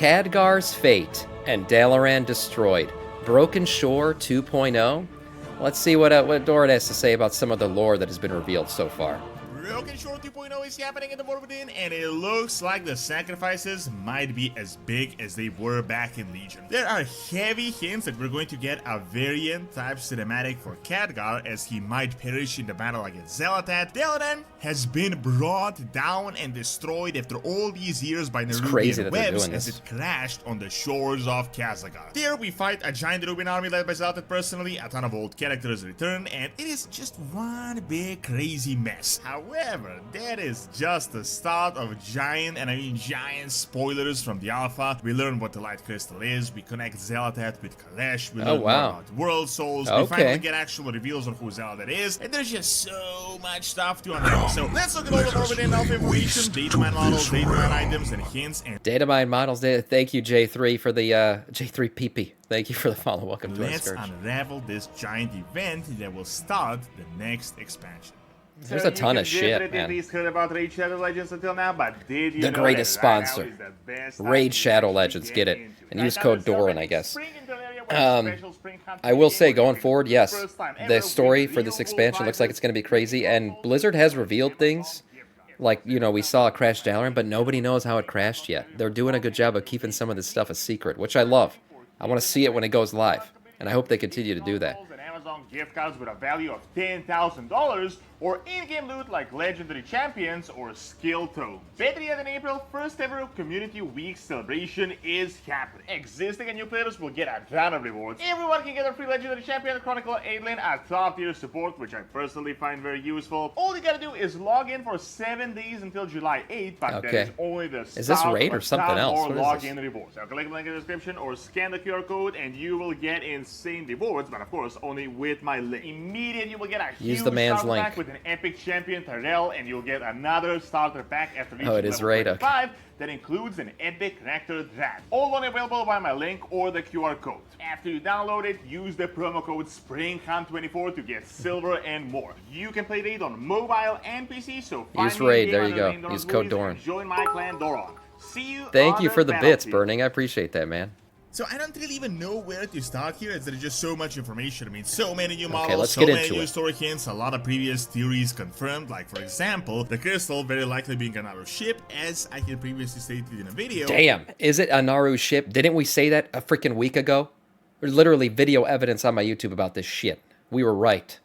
Khadgar's Fate and Dalaran Destroyed. Broken Shore 2.0? Let's see what Doran has to say about some of the lore that has been revealed so far. Broken Shore 2.0 is happening in the world within, and it looks like the sacrifices might be as big as they were back in Legion. There are heavy hints that we're going to get a variant type cinematic for Khadgar, as he might perish in the battle against Xal'atath. Dalaran has been brought down and destroyed after all these years by Nerubian webs as it crashed on the shores of Khadgar. There we fight a giant Nerubian army led by Xal'atath personally, a ton of old characters return, and it is just one big crazy mess. However, that is just the start of giant, and I mean giant spoilers from the alpha. We learn what the light crystal is, we connect Xal'atath with Kalesh, we learn more about world souls, we finally get actual reveals on who Xal'atath is, and there's just so much stuff to unlock. So let's look at all the more within alpha information, data mine models, data mine items, and hints, and data mine models. Thank you, J3, for the J3PP. Thank you for the follow. Welcome to let's unravel this giant event that will start the next expansion. There's a ton of shit, man. Heard about Raid Shadow Legends until now, but did you the know greatest sponsor. Raid Shadow Legends, get it. And use code Doran, I guess. I will say, going forward, yes, the story for this expansion looks like it's going to be crazy, and Blizzard has revealed things. Like, you know, we saw it crash Dalaran, but nobody knows how it crashed yet. They're doing a good job of keeping some of this stuff a secret, which I love. I want to see it when it goes live, and I hope they continue to do that. Gift cards with a value of $10,000 or in-game loot like legendary champions or skill tomes. Better yet, in April, first ever Community Week celebration is happening. Existing and new players will get a ton of rewards. Everyone can get a free legendary champion, Chronicle 8 lane at top tier support, which I personally find very useful. All you gotta do is log in for 7 days until July 8th, but that is only the start. Is this raid or something else? Or log in rewards. Now click the link in the description or scan the QR code and you will get insane rewards, but of course only with my link. Immediately you will get a huge starter pack with an epic champion Tyrell, and you'll get another starter pack after reaching level 5 that includes an epic rector draft. All only available via my link or the QR code. After you download it, use the promo code SPRINGHUNT24 to get silver and more. You can play Raid on mobile and PC, so use Raid, there you go. Use code Doran. Join my clan Doran. See you. Thank you for the bits, Burning. I appreciate that, man. So I don't really even know where to start here, as there's just so much information. I mean, so many new models, so many new story hints, a lot of previous theories confirmed, like for example, the crystal very likely being a Naru ship, as I had previously stated in a video. Damn, is it a Naru ship? Didn't we say that a freaking week ago? There's literally video evidence on my YouTube about this shit. We were right.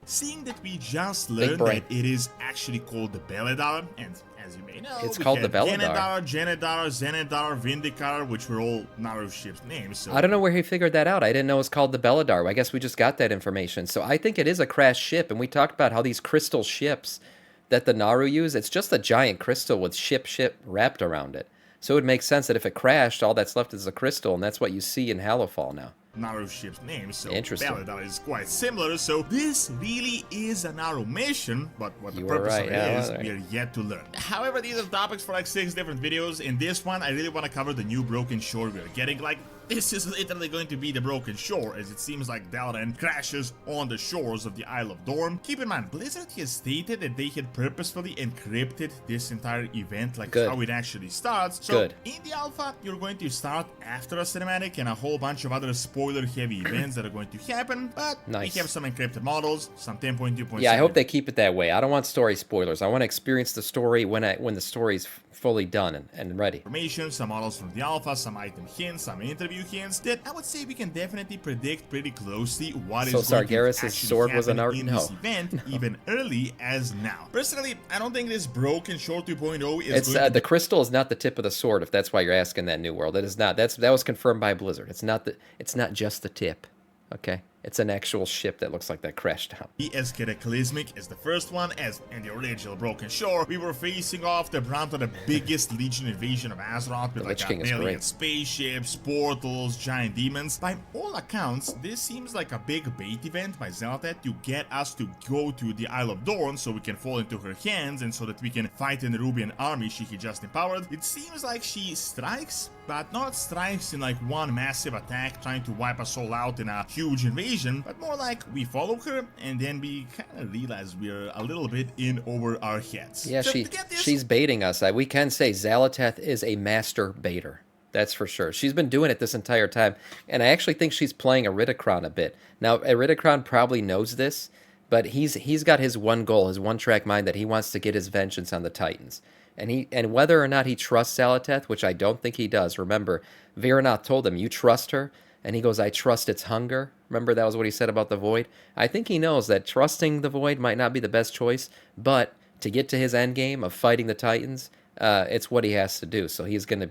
Seeing that we just learned that it is actually called the Belladar, and as you may know, it's called the Belladar. Genedar, Zenedar, Vindicar, which were all Naru ships' names. So I don't know where he figured that out. I didn't know it was called the Belladar. I guess we just got that information. So I think it is a crashed ship, and we talked about how these crystal ships that the Naru use, it's just a giant crystal with ship wrapped around it. So it would make sense that if it crashed, all that's left is a crystal, and that's what you see in Hallowfall now. Naru ship's name, so interesting. Belladar is quite similar, so this really is a Naru mission, but what the purpose of it is, we are yet to learn. However, these are topics for like 6 different videos. In this one, I really want to cover the new Broken Shore we are getting. Like, this is literally going to be the Broken Shore, as it seems like Dalaran crashes on the shores of the Isle of Dorm. Keep in mind, Blizzard has stated that they had purposefully encrypted this entire event, like how it actually starts. So in the alpha, you're going to start after a cinematic and a whole bunch of other spoiler-heavy events that are going to happen, but we have some encrypted models, some 10.2.7. Yeah, I hope they keep it that way. I don't want story spoilers. I want to experience the story when the story's fully done and ready. Information, some models from the alpha, some item hints, some interview hints that I would say we can definitely predict pretty closely what is going to actually sword was an this event, even early as now. Personally, I don't think this Broken Shore 2.0 is the crystal is not the tip of the sword, if that's why you're asking that, New World. It is not. That was confirmed by Blizzard. It's not just the tip. Okay? It's an actual ship that looks like that crashed down. As cataclysmic as the first one, as in the original Broken Shore, we were facing off the brunt of the biggest Legion invasion of Azeroth with like a million spaceships, portals, giant demons. By all accounts, this seems like a big bait event by Xal'atath to get us to go to the Isle of Dorn so we can fall into her hands and so that we can fight an Nerubian army she had just empowered. It seems like she strikes, but not strikes in like one massive attack trying to wipe us all out in a huge invasion, but more like we follow her and then we kind of realize we're a little bit in over our heads. Yeah, so she's baiting us. We can say Xal'atath is a master baiter. That's for sure. She's been doing it this entire time, and I actually think she's playing Eridicron a bit. Now, Eridicron probably knows this, but he's got his one goal, his one track mind that he wants to get his vengeance on the Titans. And whether or not he trusts Xal'atath, which I don't think he does. Remember, Viranath told him, "You trust her," and he goes, "I trust its hunger." Remember that was what he said about the Void. I think he knows that trusting the Void might not be the best choice, but to get to his end game of fighting the Titans, it's what he has to do. So he's gonna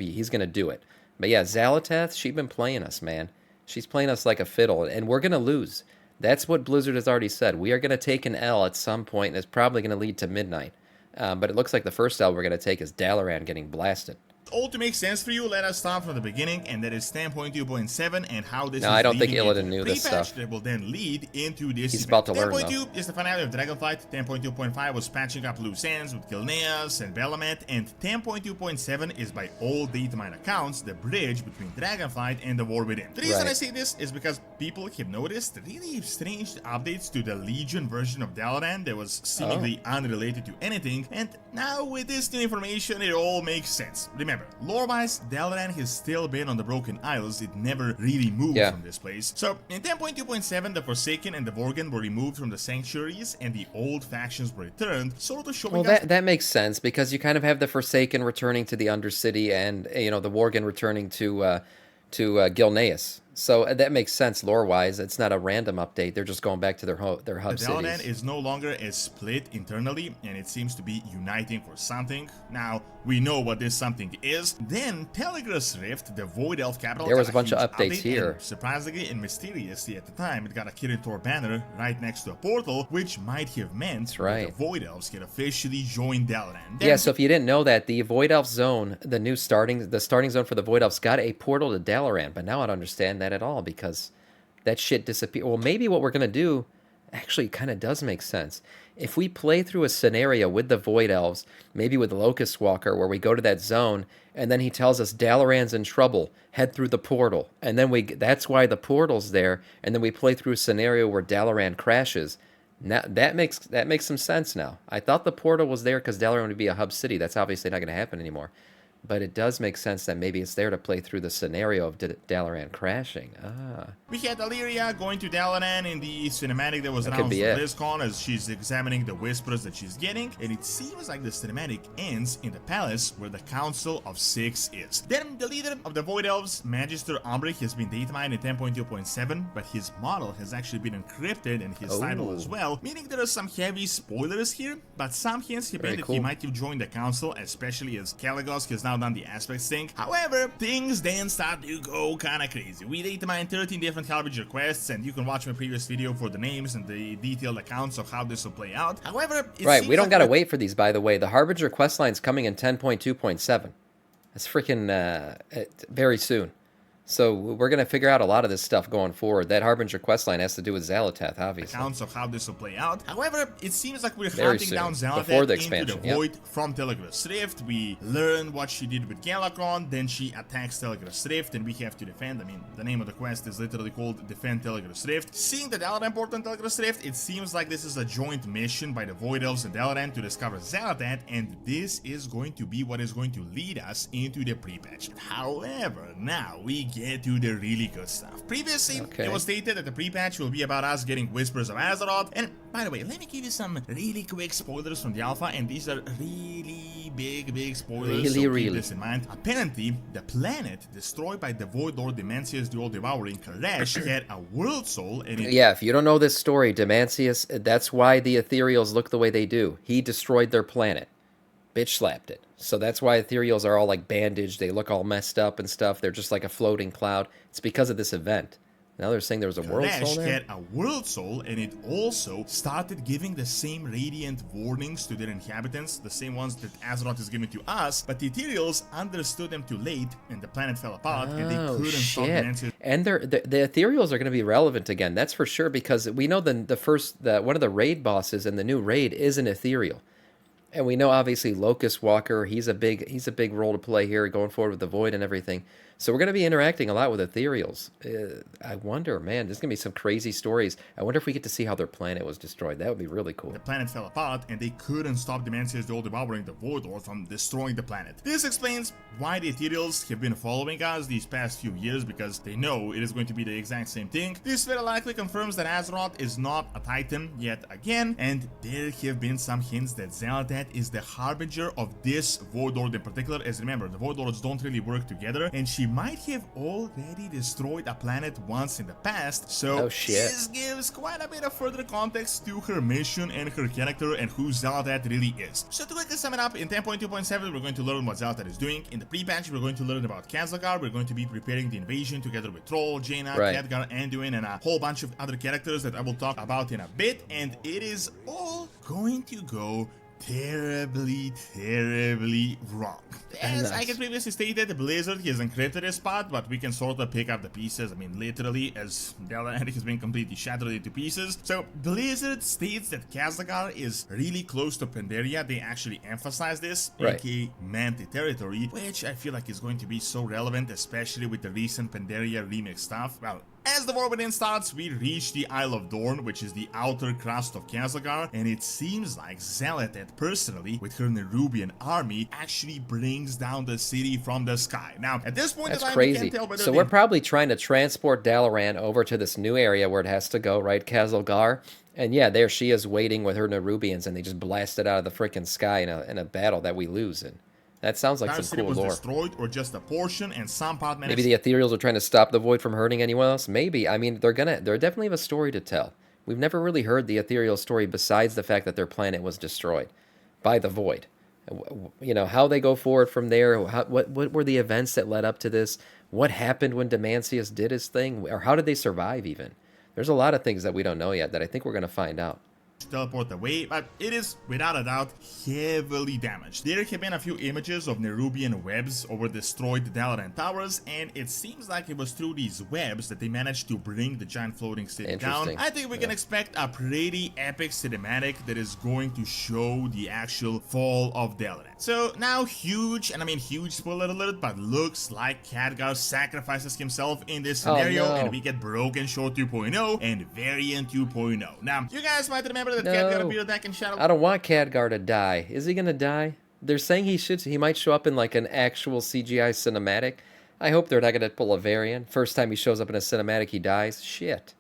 do it. But yeah, Xal'atath, she's been playing us, man. She's playing us like a fiddle, and we're gonna lose. That's what Blizzard has already said. We are gonna take an L at some point, and it's probably gonna lead to midnight. But it looks like the first L we're gonna take is Dalaran getting blasted. All to make sense for you, let us start from the beginning, and that is 10.2.7 and how this is I don't think Illidan knew this stuff. That will then lead into this. He's about to learn, 10.2 is the finale of Dragonflight. 10.2.5 was patching up loose ends with Gilneas and Belamet, and 10.2.7 is by all datamine accounts the bridge between Dragonflight and the War Within. The reason I say this is because people have noticed really strange updates to the Legion version of Dalaran that was seemingly unrelated to anything, and now with this new information it all makes sense. Remember, lore-wise, Dalaran has still been on the Broken Isles. It never really moved from this place. So, in 10.2.7, the Forsaken and the Vorgen were removed from the Sanctuaries, and the old factions were returned, sort of showing us... that makes sense, because you kind of have the Forsaken returning to the Undercity, and, the Worgen returning to Gilneas. So that makes sense lore-wise. It's not a random update. They're just going back to their hub cities. Dalaran is no longer as split internally, and it seems to be uniting for something. Now, we know what this something is. Then, Telegra's Rift, the Void Elf capital, there was a bunch of updates here. And surprisingly and mysteriously at the time, it got a Kirin Tor banner right next to a portal, which might have meant that the Void Elves can officially join Dalaran. Yeah, so if you didn't know that, the Void Elf zone, the starting zone for the Void Elves got a portal to Dalaran, but now I don't understand that at all, because that shit disappeared. Well, maybe what we're going to do actually kind of does make sense. If we play through a scenario with the Void Elves, maybe with Locust Walker, where we go to that zone, and then he tells us Dalaran's in trouble, head through the portal, and then that's why the portal's there, and then we play through a scenario where Dalaran crashes. Now, that makes some sense now. I thought the portal was there because Dalaran would be a hub city. That's obviously not going to happen anymore. But it does make sense that maybe it's there to play through the scenario of Dalaran crashing. We had Illyria going to Dalaran in the cinematic that was announced at BlizzCon as she's examining the whispers that she's getting, and it seems like the cinematic ends in the palace where the Council of Six is. Then the leader of the Void Elves, Magister Umbric, has been datamined in 10.2.7, but his model has actually been encrypted and his title as well, meaning there are some heavy spoilers here, but some hints have been that he might have joined the Council, especially as Kalagosk has now done the aspects thing. However, things then start to go kinda crazy. We datamined 13 different Harbinger quests, and you can watch my previous video for the names and the detailed accounts of how this will play out. However, we don't gotta wait for these, by the way. The Harbinger questline's coming in 10.2.7. That's freaking very soon. So we're going to figure out a lot of this stuff going forward. That Harbinger questline has to do with Xal'atath, obviously. Accounts of how this will play out. However, it seems like we're hunting down Xal'atath into the Void from Telegra's Rift. We learn what she did with Galakron, then she attacks Telegra's Rift, and we have to defend. I mean, the name of the quest is literally called Defend Telegra's Rift. Seeing the Dalaran port on Telegra's Rift, it seems like this is a joint mission by the Void Elves and Dalaran to discover Xal'atath, and this is going to be what is going to lead us into the pre-patch. However, now we get to the really good stuff. Previously, it was stated that the pre-patch will be about us getting Whispers of Azeroth, and by the way, let me give you some really quick spoilers from the alpha, and these are really big spoilers, so keep this in mind. Apparently, the planet destroyed by the Void Lord Demantius the All-Devouring Kalash had a world soul, and if you don't know this story, Demantius, that's why the Ethereals look the way they do. He destroyed their planet. Bitch slapped it. So that's why Ethereals are all like bandaged. They look all messed up and stuff. They're just like a floating cloud. It's because of this event. Now they're saying there was a world soul there? Had a world soul, and it also started giving the same radiant warnings to their inhabitants, the same ones that Azeroth is giving to us, but the Ethereals understood them too late, and the planet fell apart, and they couldn't stop Demantius. And the Ethereals are going to be relevant again, that's for sure, because we know one of the raid bosses in the new raid is an Ethereal. And we know, obviously, Locust Walker, he's a big role to play here, going forward with the Void and everything. So we're going to be interacting a lot with Ethereals. I wonder, man, there's going to be some crazy stories. I wonder if we get to see how their planet was destroyed. That would be really cool. The planet fell apart, and they couldn't stop Demensius the Old devouring the Void Lord from destroying the planet. This explains why the Ethereals have been following us these past few years, because they know it is going to be the exact same thing. This very likely confirms that Azeroth is not a Titan yet again, and there have been some hints that Xal'atath is the harbinger of this Void Lord in particular, as remember, the Void Lords don't really work together, and she might have already destroyed a planet once in the past, so this gives quite a bit of further context to her mission and her character and who Xal'atath really is. So to quickly sum it up, in 10.2.7 we're going to learn what Xal'atath is doing. In the pre-patch we're going to learn about Khadgar, we're going to be preparing the invasion together with Troll, Jaina, Khadgar, Anduin, and a whole bunch of other characters that I will talk about in a bit, and it is all going to go terribly wrong. As I previously stated, Blizzard has encrypted his spot, but we can sort of pick up the pieces. I mean, literally, as Dalaran has been completely shattered into pieces. So Blizzard states that Khadgar is really close to Pandaria. They actually emphasize this, aka Manti territory, which I feel like is going to be so relevant, especially with the recent Pandaria remix stuff. Well, as the war within starts, we reach the Isle of Dorn, which is the outer crust of Khadgar, and it seems like Xal'atath personally, with her Nerubian army, actually brings down the city from the sky. Now, at this point in time, we can't tell whether so we're probably trying to transport Dalaran over to this new area where it has to go, right? Khadgar. And yeah, there she is waiting with her Nerubians, and they just blast it out of the freaking sky in a battle that we lose in. That sounds like some cool lore. Destroyed or just a portion, and some part maybe the Ethereals are trying to stop the Void from hurting anyone else. Maybe. I mean, they definitely have a story to tell. We've never really heard the Ethereal story besides the fact that their planet was destroyed by the Void. You know, how they go forward from there. What were the events that led up to this? What happened when Demensius did his thing? Or how did they survive even? There's a lot of things that we don't know yet that I think we're going to find out. Teleport away, but it is without a doubt heavily damaged. There have been a few images of Nerubian webs over destroyed Dalaran towers, and it seems like it was through these webs that they managed to bring the giant floating city down. I think we can expect a pretty epic cinematic that is going to show the actual fall of Dalaran. So now huge, and I mean huge spoiler alert, but looks like Khadgar sacrifices himself in this scenario, and we get Broken Shore 2.0 and Variant 2.0. Now, you guys might remember that Khadgar appeared back in Shadow. I don't want Khadgar to die. Is he gonna die? They're saying he might show up in like an actual CGI cinematic. I hope they're not gonna pull a variant. First time he shows up in a cinematic, he dies. Shit.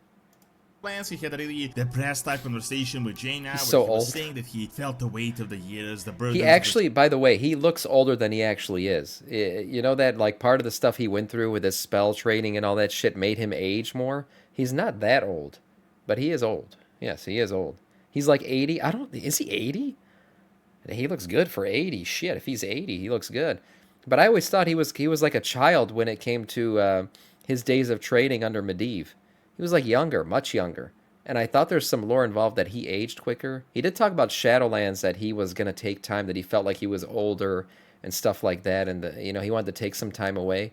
He had a really depressed type conversation with Jaina, He's so he was old. saying that he felt the weight of the years, the burden. He actually, by the way, he looks older than he actually is. You know that like part of the stuff he went through with his spell training and all that shit made him age more. He's not that old, but he is old. Yes, he is old. He's like 80. Is he 80? He looks good for 80. Shit, if he's 80, he looks good. But I always thought he was like a child when it came to his days of trading under Medivh. He was like younger, much younger. And I thought there's some lore involved that he aged quicker. He did talk about Shadowlands, that he was going to take time, that he felt like he was older and stuff like that. And, he wanted to take some time away.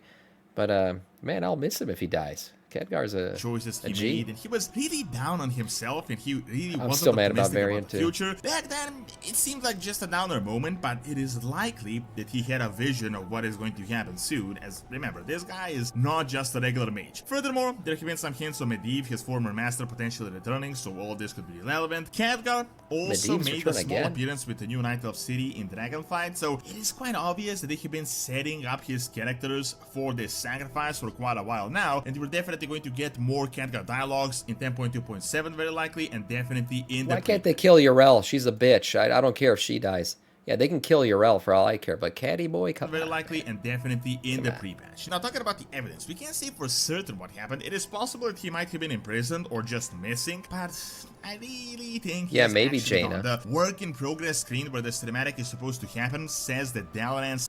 But, man, I'll miss him if he dies. Khadgar's a choices he G. made, and he was really down on himself, and he really I'm wasn't still mad about optimistic Variant about the too. future. Back then, it seemed like just a downer moment, but it is likely that he had a vision of what is going to happen soon, as remember, this guy is not just a regular mage. Furthermore, there have been some hints of Medivh, his former master, potentially returning, so all this could be relevant. Khadgar also made a small appearance with the new Night Elf City in Dragonflight, so it is quite obvious that they have been setting up his characters for this sacrifice for quite a while now, and we're definitely going to get more Khadgar dialogues in 10.2.7 very likely, and definitely in the Why can't they kill Yrel? She's a bitch. I don't care if she dies. Yeah, they can kill Yrel for all I care, but Caddy Boy, come very on, likely, and definitely in the pre-patch. Now, talking about the evidence, we can't say for certain what happened. It is possible that he might have been imprisoned or just missing, but I really think yeah, maybe Jaina. The work in progress screen where the cinematic is supposed to happen says that Dalaran's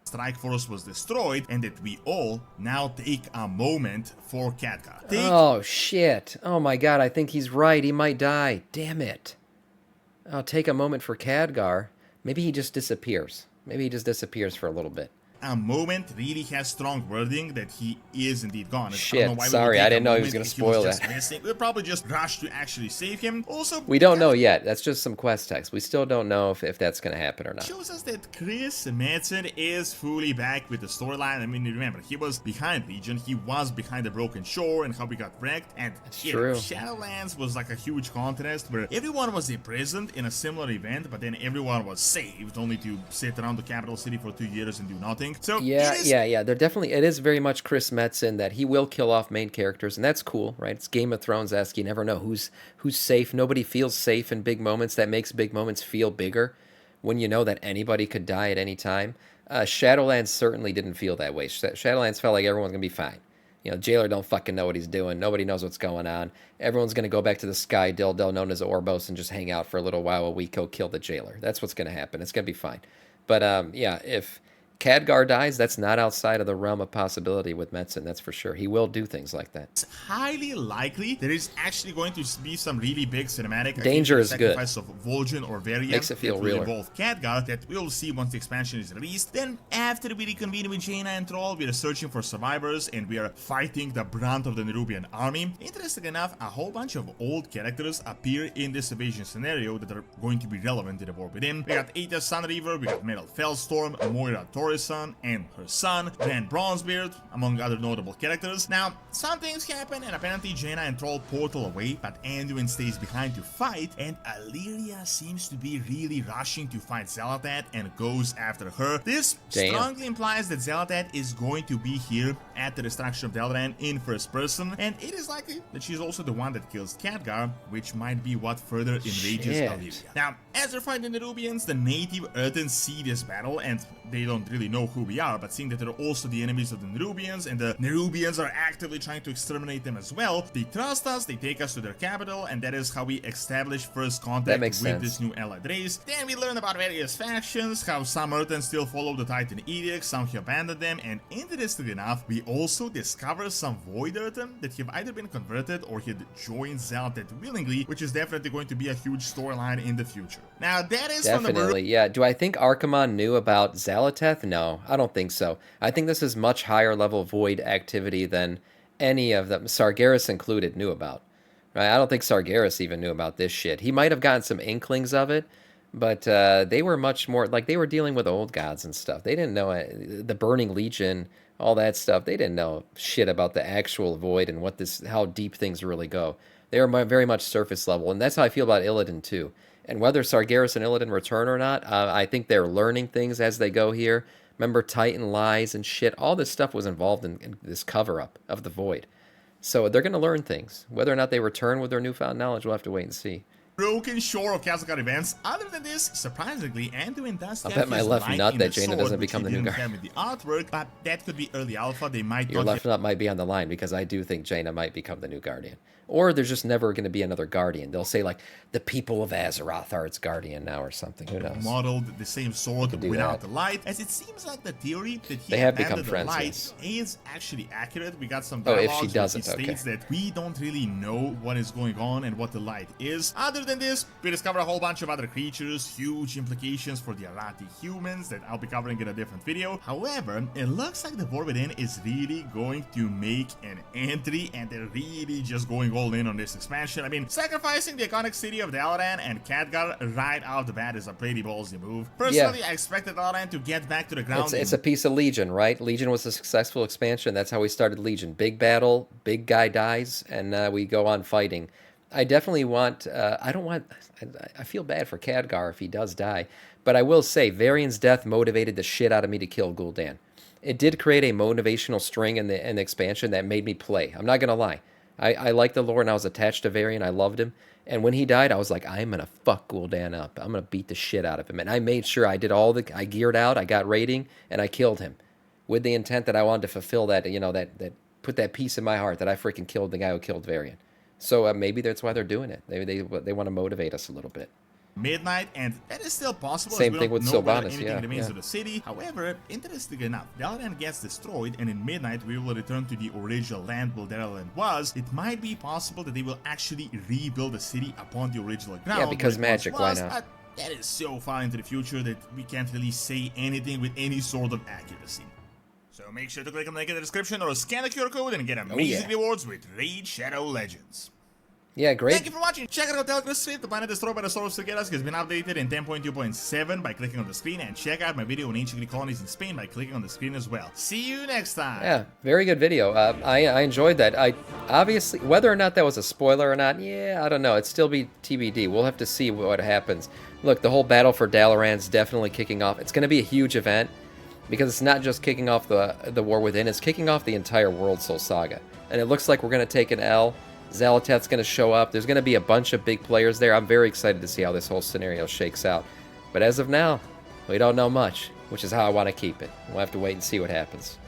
strike force was destroyed, and that we all now take a moment for Khadgar. Oh shit. Oh my god, I think he's right. He might die. Damn it. I'll take a moment for Khadgar. Maybe he just disappears. Maybe he just disappears for a little bit. a moment really has strong wording that he is indeed gone. Shit, sorry, I didn't know he was going to spoil that. We'll probably just rush to actually save him. Also, we don't know yet. That's just some quest text. We still don't know if that's going to happen or not. Shows us that Chris Madsen is fully back with the storyline. I mean, remember, he was behind Legion, he was behind the Broken Shore and how we got wrecked, and Shadowlands was like a huge contest where everyone was imprisoned in a similar event, but then everyone was saved, only to sit around the capital city for 2 years and do nothing. So yeah. They're definitely, it is very much Chris Metzen that he will kill off main characters, and that's cool, right? It's Game of Thrones-esque. You never know who's safe. Nobody feels safe in big moments. That makes big moments feel bigger when you know that anybody could die at any time. Shadowlands certainly didn't feel that way. Shadowlands felt like everyone's gonna be fine. You know, Jailer don't fucking know what he's doing. Nobody knows what's going on. Everyone's going to go back to the Sky Dildo known as Orbos and just hang out for a little while we go kill the Jailer. That's what's going to happen. It's going to be fine. But, yeah, if Khadgar dies, that's not outside of the realm of possibility with Metzen, that's for sure. He will do things like that. It's highly likely there is actually going to be some really big cinematic danger is good. Sacrifice of Vol'jin or Varian makes it feel realer. Involve Khadgar that we'll see once the expansion is released. Then after we reconvene with Jaina and Troll, we are searching for survivors and we are fighting the brunt of the Nerubian army. Interesting enough, a whole bunch of old characters appear in this invasion scenario that are going to be relevant in the war within. We got Aether Sunreaver, we got Metal Fellstorm, Moira Torreson and her son, Grand Bronzebeard, among other notable characters. Now, some things happen and apparently Jaina and Troll portal away, but Anduin stays behind to fight, and Illyria seems to be really rushing to fight Xal'atath and goes after her. This strongly implies that Xal'atath is going to be here at the destruction of Dalaran in first person, and it is likely that she's also the one that kills Khadgar, which might be what further enrages Illyria. Now, as they're fighting the Nerubians, the native earthen see this battle, and they don't really know who we are, but seeing that they're also the enemies of the Nerubians, and the Nerubians are actively trying to exterminate them as well, they trust us, they take us to their capital, and that is how we establish first contact with this new allied race. Then we learn about various factions, how some earthen still follow the Titan Edict, some have abandoned them, and interestingly enough, we also discover some void earthen that have either been converted or had joined Xal'atath willingly, which is definitely going to be a huge storyline in the future. Now that is definitely, yeah. Do I think Archimonde knew about Xal'atath? No, I don't think so. I think this is much higher level void activity than any of them, Sargeras included, knew about. Right? I don't think Sargeras even knew about this shit. He might have gotten some inklings of it, but they were much more, like, they were dealing with old gods and stuff. They didn't know the Burning Legion, all that stuff. They didn't know shit about the actual void and how deep things really go. They were very much surface level, and that's how I feel about Illidan too. And whether Sargeras and Illidan return or not, I think they're learning things as they go here. Remember Titan lies and shit. All this stuff was involved in this cover-up of the void. So they're going to learn things. Whether or not they return with their newfound knowledge, we'll have to wait and see. Broken Shore of Khadgar events. Other than this, surprisingly, Anduin does I'll bet my left nut that Jaina doesn't become the new guardian. The artwork, but that could be early alpha. They might. Your left nut might be on the line because I do think Jaina might become the new guardian. Or there's just never going to be another guardian. They'll say, like, the people of Azeroth are its guardian now or something. Who knows? Modeled the same sword without the light, as it seems like the theory that he they have become the friends, light is actually accurate. We got some if dialogues she doesn't, where he states that we don't really know what is going on and what the light is. Other than this, we discover a whole bunch of other creatures, huge implications for the Arati humans that I'll be covering in a different video. However, it looks like the War Within is really going to make an entry, and they're really just going all in on this expansion. I mean, sacrificing the iconic city of Dalaran and Khadgar right off the bat is a pretty ballsy move. Personally, I expected Dalaran to get back to the ground. It's a piece of Legion, right? Legion was a successful expansion. That's how we started Legion. Big battle, big guy dies, and we go on fighting. I definitely want, I feel bad for Khadgar if he does die, but I will say, Varian's death motivated the shit out of me to kill Gul'dan. It did create a motivational string in the expansion that made me play. I'm not going to lie. I liked the lore and I was attached to Varian. I loved him. And when he died, I was like, I'm going to fuck Gul'dan up. I'm going to beat the shit out of him. And I made sure I did I geared out, I got rating, and I killed him with the intent that I wanted to fulfill that, that put that peace in my heart that I freaking killed the guy who killed Varian. So maybe that's why they're doing it. Maybe they want to motivate us a little bit. Midnight, and that is still possible. Same thing with Sylvanas, remains of the city. However, interestingly enough, Dalaran gets destroyed, and in Midnight we will return to the original land where Dalaran was. It might be possible that they will actually rebuild the city upon the original ground. Yeah, because magic, why not? that is so far into the future that we can't really say anything with any sort of accuracy. So make sure to click on the link in the description or scan the QR code and get amazing rewards with Raid Shadow Legends. Yeah, great. Thank you for watching. Check out our Telegram stream. The planet destroyed by the Source Together has been updated in 10.2.7 by clicking on the screen, and check out my video on ancient Greek colonies in Spain by clicking on the screen as well. See you next time. Yeah, very good video. I enjoyed that. I obviously, whether or not that was a spoiler or not, yeah, I don't know. It'd still be TBD. We'll have to see what happens. Look, the whole battle for Dalaran's definitely kicking off. It's going to be a huge event because it's not just kicking off the war within. It's kicking off the entire World Soul Saga, and it looks like we're going to take an L. Xal'atath's going to show up. There's going to be a bunch of big players there. I'm very excited to see how this whole scenario shakes out. But as of now, we don't know much, which is how I want to keep it. We'll have to wait and see what happens.